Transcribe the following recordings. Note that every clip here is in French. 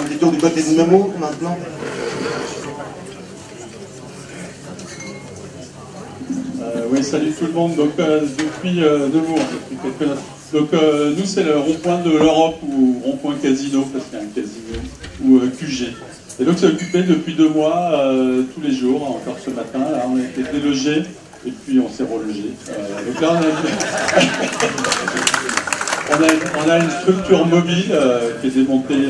un petit tour du côté de Nemours maintenant. Oui, salut tout le monde. Donc, depuis Nemours, donc nous, c'est le rond-point de l'Europe, ou rond-point casino, parce qu'il y a un casino, ou QG. Et donc, c'est occupé depuis 2 mois, tous les jours, encore ce matin. Là, on a été délogé, et puis on s'est relogé. Donc là, on a une structure mobile qui est démontée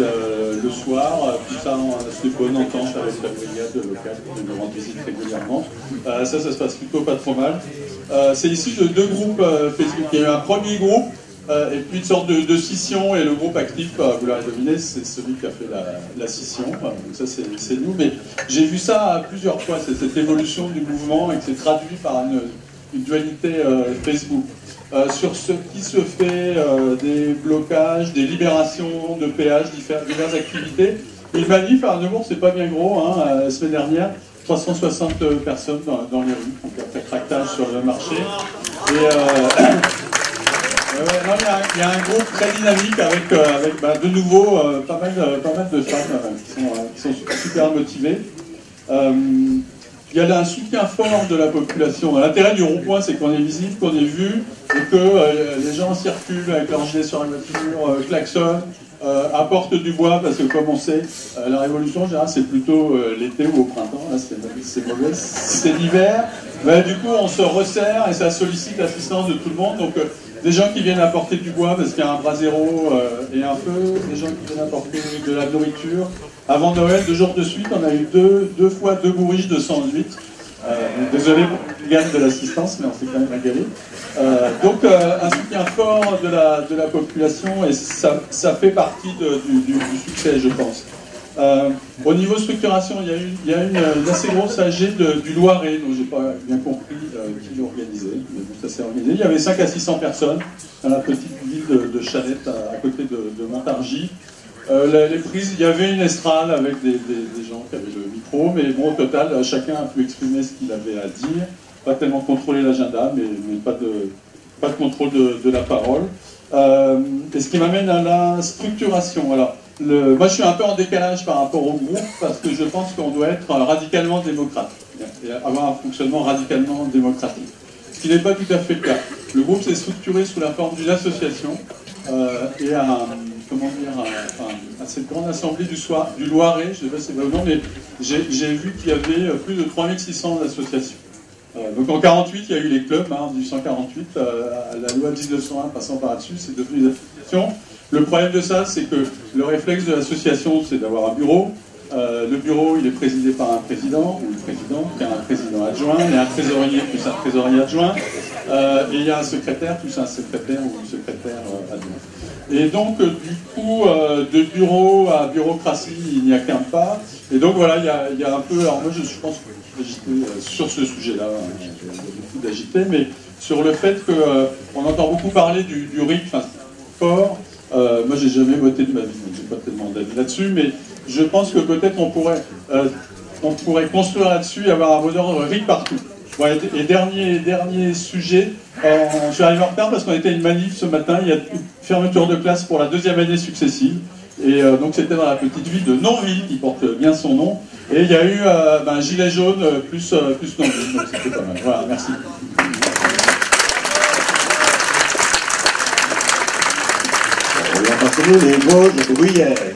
le soir, tout ça en assez bonne entente avec la brigade locale qui nous rend visite régulièrement. Ça se passe plutôt pas trop mal. C'est issu de 2 groupes Facebook. Il y a eu un premier groupe et puis une sorte de scission, et le groupe actif, vous l'avez deviné, c'est celui qui a fait la scission. Donc ça c'est nous, mais j'ai vu ça plusieurs fois, c'est cette évolution du mouvement, et que c'est traduit par une dualité Facebook. Sur ce qui se fait des blocages, des libérations de péages, diverses activités. Et le manif à Nemours, c'est pas bien gros, hein, la semaine dernière, 360 personnes dans les rues, donc après tractage sur le marché. Et il y a un groupe très dynamique avec de nouveau pas mal de femmes qui sont super motivées. Il y a un soutien fort de la population. L'intérêt du rond-point, c'est qu'on est visible, qu'on est vu, et que les gens circulent avec leur gilet sur la voiture, klaxonnent, apportent du bois, parce que comme on sait, la révolution, en général, c'est plutôt l'été ou au printemps. Là, c'est mauvais. C'est l'hiver. Du coup, on se resserre et ça sollicite l'assistance de tout le monde. Donc, des gens qui viennent apporter du bois parce qu'il y a un brasero et un feu, des gens qui viennent apporter de la nourriture. Avant Noël, 2 jours de suite, on a eu deux fois 2 bourriches de 108. Désolé pour le gagne de l'assistance, mais on s'est quand même régalé. Donc un soutien fort de la population, et ça fait partie du succès, je pense. Au niveau structuration, il y a une assez grosse AG du Loiret, dont j'ai pas bien compris qui l'organisait, mais bon, ça s'est organisé. Il y avait 5 à 600 personnes dans la petite ville de Chalette, à côté de Montargis. Les prises, il y avait une estrade avec des gens qui avaient le micro, mais bon, au total, chacun a pu exprimer ce qu'il avait à dire. Pas tellement contrôler l'agenda, mais pas de contrôle de la parole. Et ce qui m'amène à la structuration. Alors, moi, je suis un peu en décalage par rapport au groupe, parce que je pense qu'on doit être radicalement démocrate, et avoir un fonctionnement radicalement démocratique. Ce qui n'est pas tout à fait le cas. Le groupe s'est structuré sous la forme d'une association, et à cette grande assemblée du Loiret, je ne sais pas si c'est le nom, mais j'ai vu qu'il y avait plus de 3600 associations. Donc en 48, il y a eu les clubs, en 1848, la loi 1901 passant par là-dessus, c'est devenu des associations. Le problème de ça, c'est que le réflexe de l'association, c'est d'avoir un bureau. Le bureau, il est présidé par un président, ou le président, qui a un président adjoint, il y a un trésorier plus un trésorier adjoint, et il y a un secrétaire plus un secrétaire ou une secrétaire adjoint. Et donc, du coup, de bureau à bureaucratie, il n'y a qu'un pas. Et donc, voilà, il y a un peu... Alors moi, je pense que je suis agité sur ce sujet-là, il y a beaucoup d'agité, mais sur le fait qu'on entend beaucoup parler du RIC, enfin, fort. Moi, j'ai jamais voté de ma vie, donc j'ai pas tellement d'avis là-dessus, mais je pense que peut-être on pourrait construire là-dessus et avoir un mot d'ordre RIC partout. Ouais, et dernier sujet, je suis arrivé en retard parce qu'on était à une manif ce matin, il y a une fermeture de classe pour la 2e année successive, et donc c'était dans la petite ville de Nonville, qui porte bien son nom, et il y a eu un gilet jaune plus Nonville, donc c'était pas mal. Voilà, merci. On va passer les Vosges de Bruyères.